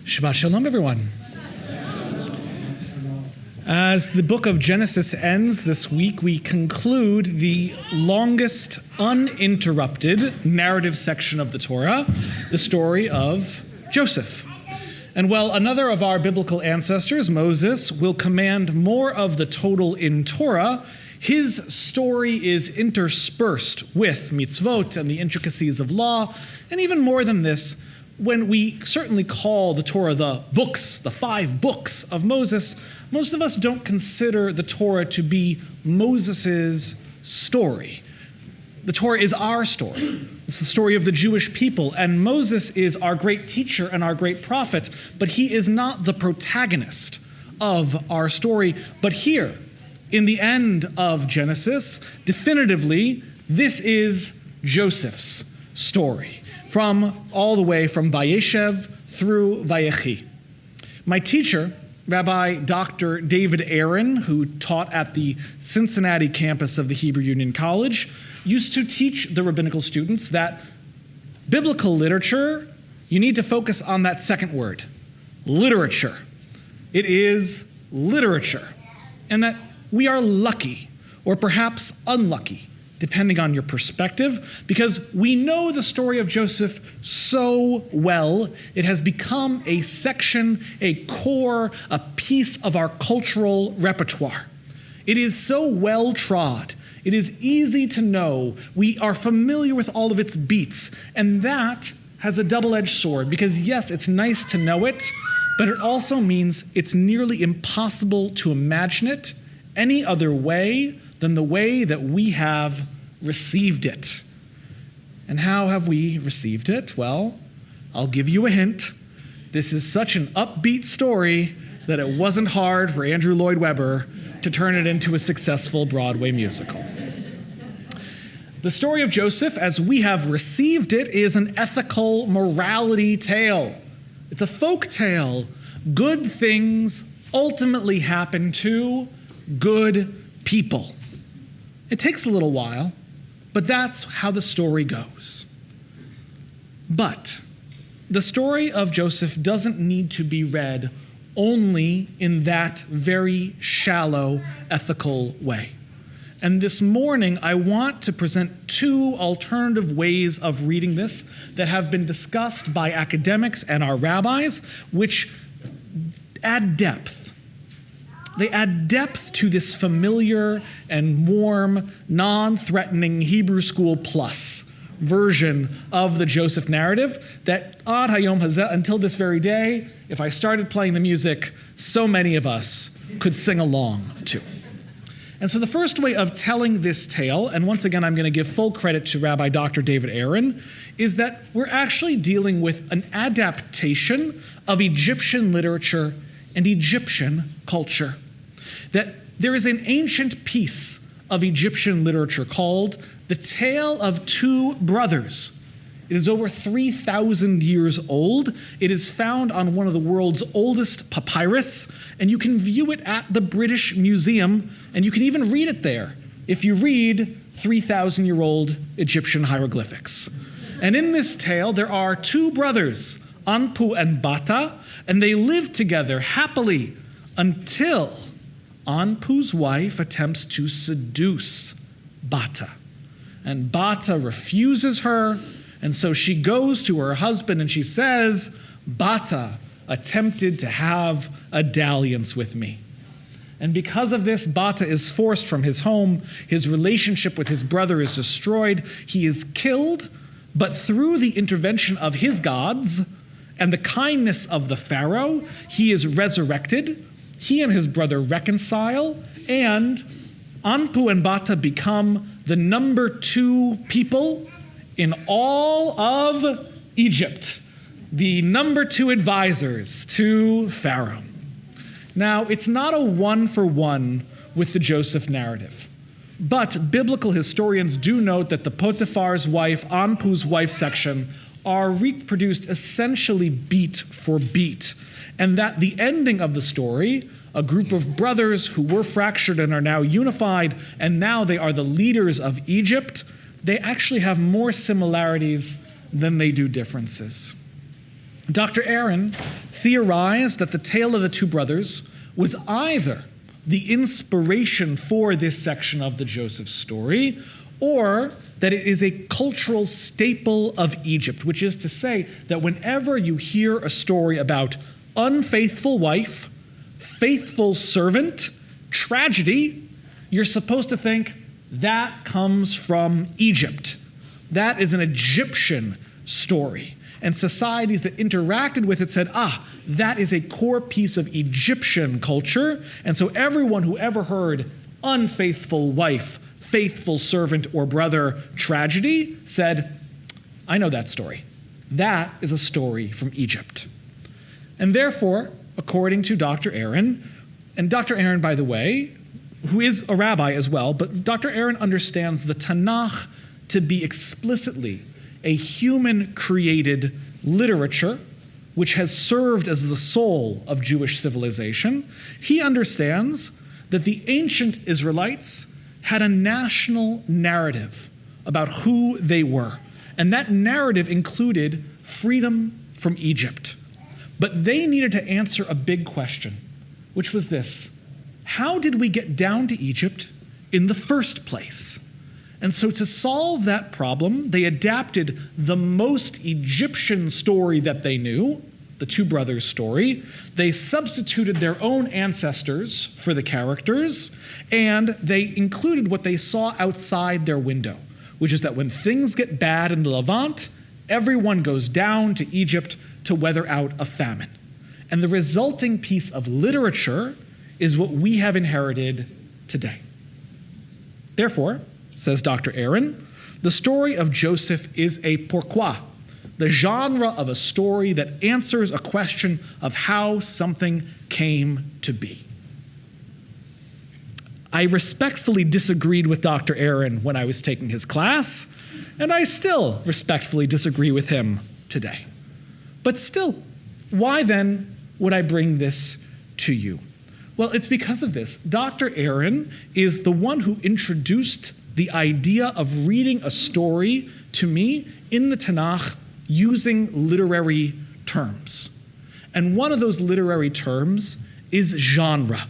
Shabbat Shalom, everyone. As the book of Genesis ends this week, we conclude the longest uninterrupted narrative section of the Torah, the story of Joseph. And while another of our biblical ancestors, Moses, will command more of the total in Torah, his story is interspersed with mitzvot and the intricacies of law, and even more than this, when we certainly call the Torah the books, the 5 books of Moses, most of us don't consider the Torah to be Moses' story. The Torah is our story. It's the story of the Jewish people, and Moses is our great teacher and our great prophet, but he is not the protagonist of our story. But here, in the end of Genesis, definitively, this is Joseph's story, all the way from Vayeshev through Vayechi. My teacher, Rabbi Dr. David Aaron, who taught at the Cincinnati campus of the Hebrew Union College, used to teach the rabbinical students that biblical literature, you need to focus on that second word, literature. It is literature. And that we are lucky, or perhaps unlucky, depending on your perspective, because we know the story of Joseph so well, it has become a section, a core, a piece of our cultural repertoire. It is so well trod. It is easy to know. We are familiar with all of its beats, and that has a double-edged sword, because yes, it's nice to know it, but it also means it's nearly impossible to imagine it any other way than the way that we have received it. And how have we received it? Well, I'll give you a hint. This is such an upbeat story that it wasn't hard for Andrew Lloyd Webber to turn it into a successful Broadway musical. The story of Joseph, as we have received it, is an ethical morality tale. It's a folk tale. Good things ultimately happen to good people. It takes a little while, but that's how the story goes. But the story of Joseph doesn't need to be read only in that very shallow ethical way. And this morning, I want to present 2 alternative ways of reading this that have been discussed by academics and our rabbis, which add depth. They add depth to this familiar and warm, non-threatening Hebrew School Plus version of the Joseph narrative that ad hayom hazeh, until this very day, if I started playing the music, so many of us could sing along to. And so the first way of telling this tale, and once again I'm going to give full credit to Rabbi Dr. David Aaron, is that we're actually dealing with an adaptation of Egyptian literature and Egyptian culture. That there is an ancient piece of Egyptian literature called The Tale of 2 Brothers. It is over 3,000 years old. It is found on one of the world's oldest papyrus, and you can view it at the British Museum, and you can even read it there if you read 3,000-year-old Egyptian hieroglyphics. And in this tale, there are 2 brothers, Anpu and Bata, and they live together happily until Anpu's wife attempts to seduce Bata. And Bata refuses her, and so she goes to her husband and she says, Bata attempted to have a dalliance with me. And because of this, Bata is forced from his home. His relationship with his brother is destroyed. He is killed, but through the intervention of his gods and the kindness of the Pharaoh, he is resurrected. He and his brother reconcile, and Anpu and Bata become the number 2 people in all of Egypt, the number 2 advisors to Pharaoh. Now, it's not a one-for-one with the Joseph narrative, but biblical historians do note that the Potiphar's wife, Anpu's wife section are reproduced essentially beat for beat, and that the ending of the story, a group of brothers who were fractured and are now unified, and now they are the leaders of Egypt, they actually have more similarities than they do differences. Dr. Aaron theorized that the tale of the two brothers was either the inspiration for this section of the Joseph story, or that it is a cultural staple of Egypt, which is to say that whenever you hear a story about unfaithful wife, faithful servant, tragedy, you're supposed to think that comes from Egypt. That is an Egyptian story. And societies that interacted with it said, that is a core piece of Egyptian culture. And so everyone who ever heard unfaithful wife, faithful servant or brother tragedy said, I know that story. That is a story from Egypt. And therefore, according to Dr. Aaron, and Dr. Aaron, by the way, who is a rabbi as well, but Dr. Aaron understands the Tanakh to be explicitly a human-created literature which has served as the soul of Jewish civilization. He understands that the ancient Israelites had a national narrative about who they were. And that narrative included freedom from Egypt. But they needed to answer a big question, which was this: how did we get down to Egypt in the first place? And so to solve that problem, they adapted the most Egyptian story that they knew, the two brothers story. They substituted their own ancestors for the characters, and they included what they saw outside their window, which is that when things get bad in the Levant, everyone goes down to Egypt to weather out a famine. And the resulting piece of literature is what we have inherited today. Therefore, says Dr. Aaron, the story of Joseph is a pourquoi, the genre of a story that answers a question of how something came to be. I respectfully disagreed with Dr. Aaron when I was taking his class, and I still respectfully disagree with him today. But still, why then would I bring this to you? Well, it's because of this. Dr. Aaron is the one who introduced the idea of reading a story to me in the Tanakh using literary terms. And one of those literary terms is genre.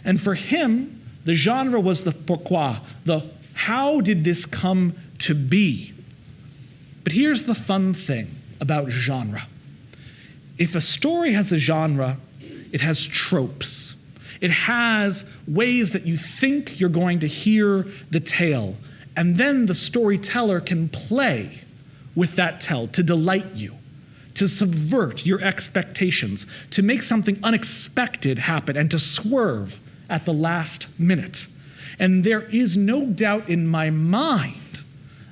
And for him, the genre was the pourquoi, the how did this come to be? But here's the fun thing about genre. If a story has a genre, it has tropes. It has ways that you think you're going to hear the tale, and then the storyteller can play with that tale to delight you, to subvert your expectations, to make something unexpected happen, and to swerve at the last minute. And there is no doubt in my mind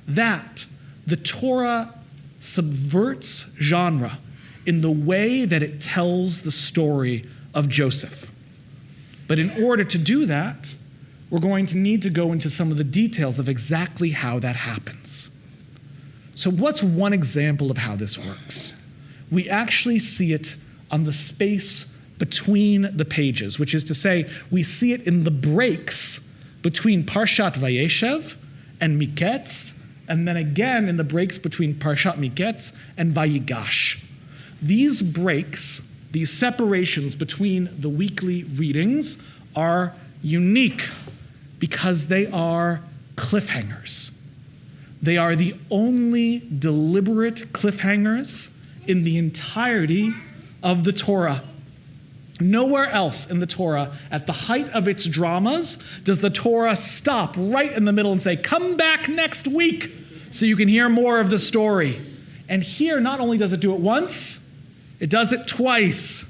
that the Torah subverts genre in the way that it tells the story of Joseph. But in order to do that, we're going to need to go into some of the details of exactly how that happens. So what's one example of how this works? We actually see it on the space between the pages, which is to say, we see it in the breaks between Parshat Vayeshev and Miketz, and then again in the breaks between Parshat Miketz and Vayigash. These breaks, these separations between the weekly readings, are unique because they are cliffhangers. They are the only deliberate cliffhangers in the entirety of the Torah. Nowhere else in the Torah, at the height of its dramas, does the Torah stop right in the middle and say, come back next week so you can hear more of the story. And here, not only does it do it once, it does it twice.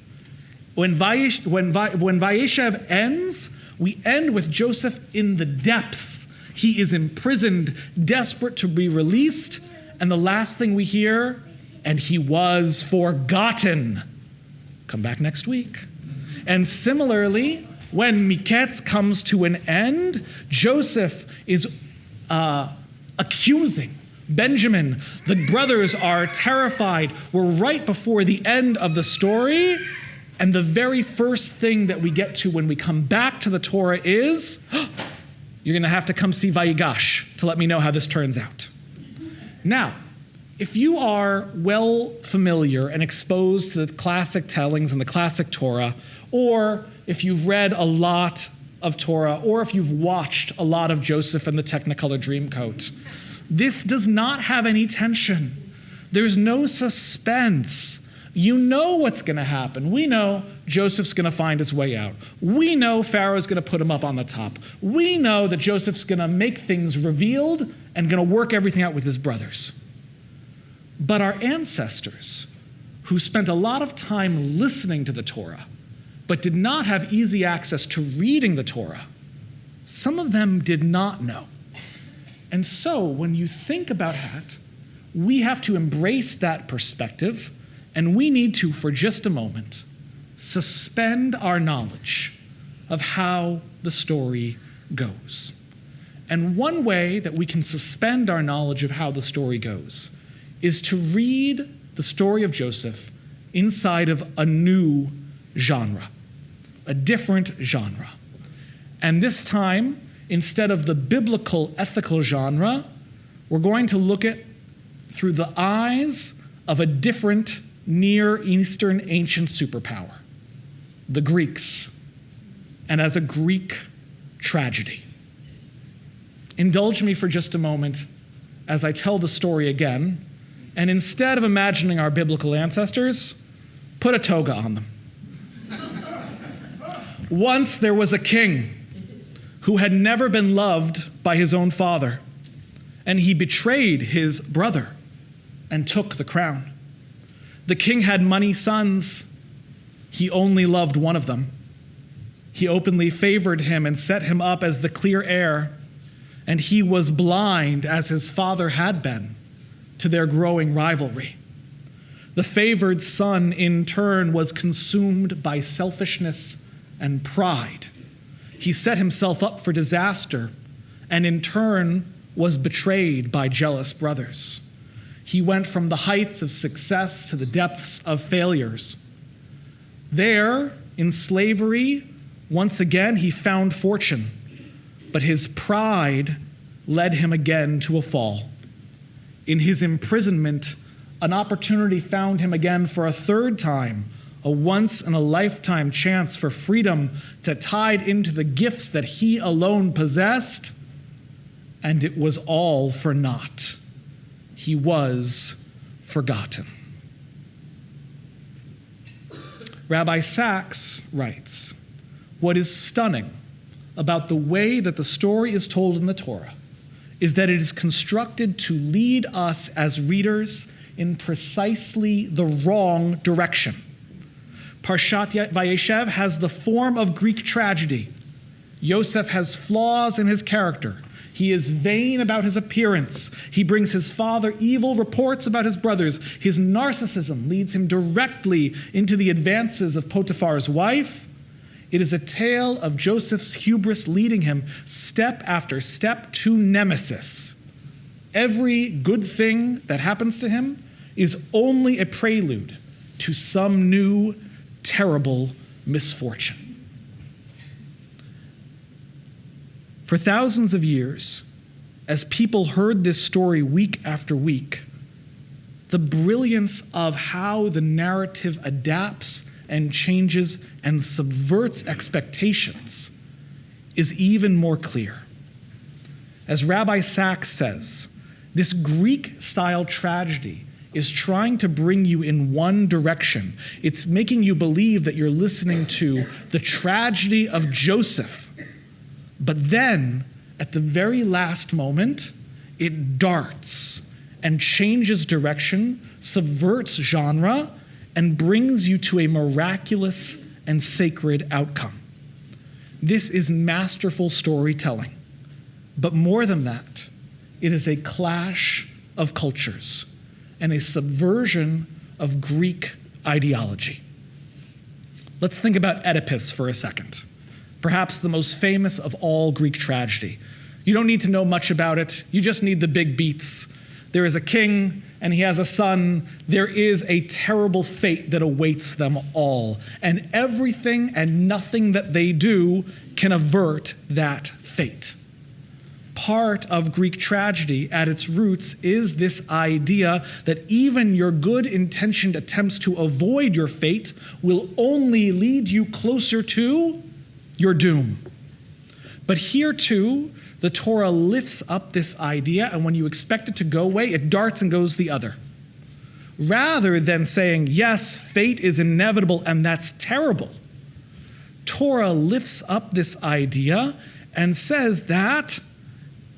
When Vayeshev ends, we end with Joseph in the depths. He is imprisoned, desperate to be released. And the last thing we hear, and he was forgotten. Come back next week. And similarly, when Miketz comes to an end, Joseph is accusing Benjamin. The brothers are terrified. We're right before the end of the story. And the very first thing that we get to when we come back to the Torah is, you're going to have to come see Vayigash to let me know how this turns out. Now, If you are well familiar and exposed to the classic tellings and the classic Torah, or if you've read a lot of Torah, or if you've watched a lot of Joseph and the Technicolor Dreamcoat, this does not have any tension. There's no suspense. You know what's going to happen. We know Joseph's going to find his way out. We know Pharaoh's going to put him up on the top. We know that Joseph's going to make things revealed and going to work everything out with his brothers. But our ancestors, who spent a lot of time listening to the Torah, but did not have easy access to reading the Torah, some of them did not know. And so when you think about that, we have to embrace that perspective, and we need to, for just a moment, suspend our knowledge of how the story goes. And one way that we can suspend our knowledge of how the story goes is to read the story of Joseph inside of a new genre, a different genre. And this time, instead of the biblical ethical genre, we're going to look at through the eyes of a different Near Eastern ancient superpower, the Greeks, and as a Greek tragedy. Indulge me for just a moment as I tell the story again, and instead of imagining our biblical ancestors, put a toga on them. Once there was a king who had never been loved by his own father, and he betrayed his brother and took the crown. The king had many sons. He only loved one of them. He openly favored him and set him up as the clear heir, and he was blind, as his father had been, to their growing rivalry. The favored son, in turn, was consumed by selfishness and pride. He set himself up for disaster, and in turn was betrayed by jealous brothers. He went from the heights of success to the depths of failures. There, in slavery, once again he found fortune, but his pride led him again to a fall. In his imprisonment, an opportunity found him again for a third time, a once-in-a-lifetime chance for freedom that tied into the gifts that he alone possessed, and it was all for naught. He was forgotten. Rabbi Sachs writes, "What is stunning about the way that the story is told in the Torah is that it is constructed to lead us as readers in precisely the wrong direction. Parshat Vayeshev has the form of Greek tragedy. Yosef has flaws in his character. He is vain about his appearance. He brings his father evil reports about his brothers. His narcissism leads him directly into the advances of Potiphar's wife. It is a tale of Joseph's hubris leading him step after step to nemesis. Every good thing that happens to him is only a prelude to some new, terrible misfortune." For thousands of years, as people heard this story week after week, the brilliance of how the narrative adapts and changes and subverts expectations is even more clear. As Rabbi Sachs says, this Greek-style tragedy is trying to bring you in one direction. It's making you believe that you're listening to the tragedy of Joseph. But then, at the very last moment, it darts and changes direction, subverts genre, and brings you to a miraculous and sacred outcome. This is masterful storytelling. But more than that, it is a clash of cultures and a subversion of Greek ideology. Let's think about Oedipus for a second. Perhaps the most famous of all Greek tragedy. You don't need to know much about it. You just need the big beats. There is a king, and he has a son. There is a terrible fate that awaits them all. And everything and nothing that they do can avert that fate. part of Greek tragedy at its roots is this idea that even your good-intentioned attempts to avoid your fate will only lead you closer to your doom. But here too, the Torah lifts up this idea, and when you expect it to go away, it darts and goes the other. Rather than saying, yes, fate is inevitable and that's terrible, Torah lifts up this idea and says that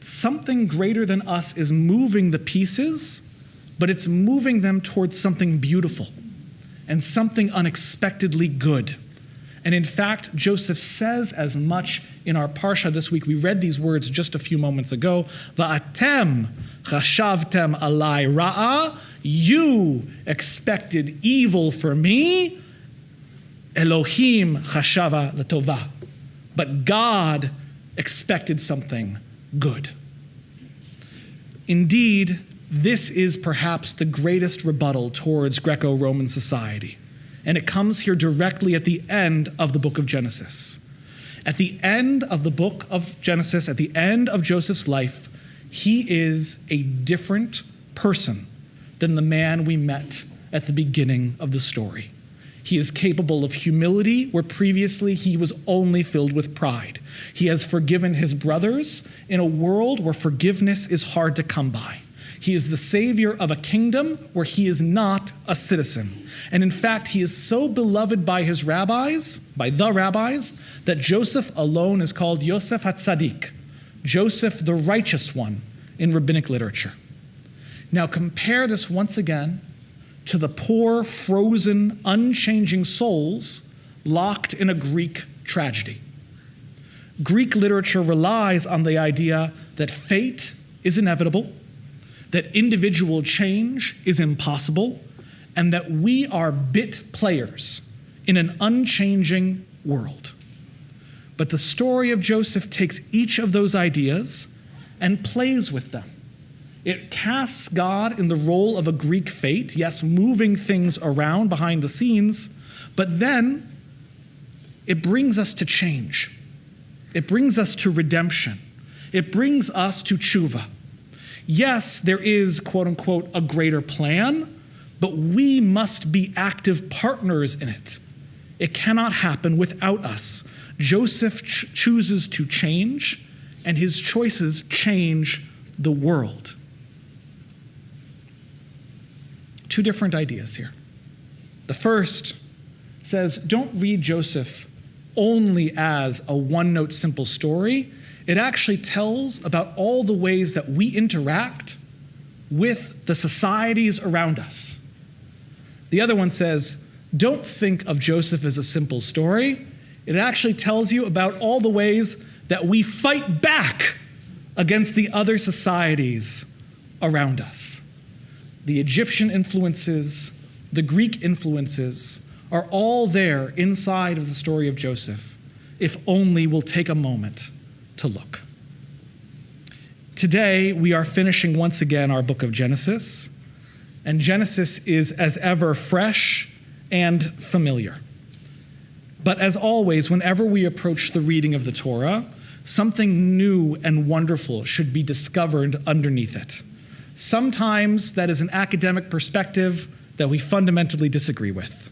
something greater than us is moving the pieces, but it's moving them towards something beautiful and something unexpectedly good. And in fact, Joseph says as much in our parsha this week. We read these words just a few moments ago. Va'atem chashavtem alai ra'a. You expected evil for me. Elohim chashava l'tova. But God expected something good. Indeed, this is perhaps the greatest rebuttal towards Greco-Roman society. And it comes here directly at the end of the book of Genesis. At the end of the book of Genesis, at the end of Joseph's life, he is a different person than the man we met at the beginning of the story. He is capable of humility where previously he was only filled with pride. He has forgiven his brothers in a world where forgiveness is hard to come by. He is the savior of a kingdom where he is not a citizen. And in fact, he is so beloved by his rabbis, by the rabbis, that Joseph alone is called Yosef HaTzadik, Joseph the righteous one in rabbinic literature. Now compare this once again to the poor, frozen, unchanging souls locked in a Greek tragedy. Greek literature relies on the idea that fate is inevitable, that individual change is impossible, and that we are bit players in an unchanging world. But the story of Joseph takes each of those ideas and plays with them. It casts God in the role of a Greek fate, yes, moving things around behind the scenes, but then it brings us to change. It brings us to redemption. It brings us to tshuva. Yes, there is, quote unquote, a greater plan, but we must be active partners in it. It cannot happen without us. Joseph chooses to change, and his choices change the world. Two different ideas here. The first says, don't read Joseph only as a one-note simple story. It actually tells about all the ways that we interact with the societies around us. The other one says, don't think of Joseph as a simple story. It actually tells you about all the ways that we fight back against the other societies around us. The Egyptian influences, the Greek influences are all there inside of the story of Joseph, if only we'll take a moment to look. Today, we are finishing once again our book of Genesis, and Genesis is as ever fresh and familiar. But as always, whenever we approach the reading of the Torah, something new and wonderful should be discovered underneath it. Sometimes that is an academic perspective that we fundamentally disagree with.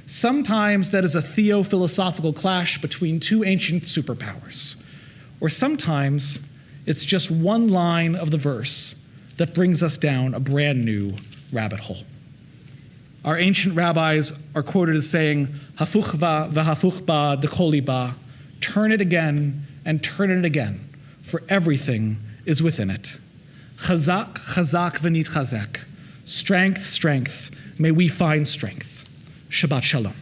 Sometimes that is a theo-philosophical clash between two ancient superpowers. Or sometimes it's just one line of the verse that brings us down a brand new rabbit hole. Our ancient rabbis are quoted as saying, Hafuchva v'hafuchba dekoliba, turn it again and turn it again, for everything is within it. Chazak, chazak v'nit chazak. Strength, strength. May we find strength. Shabbat shalom.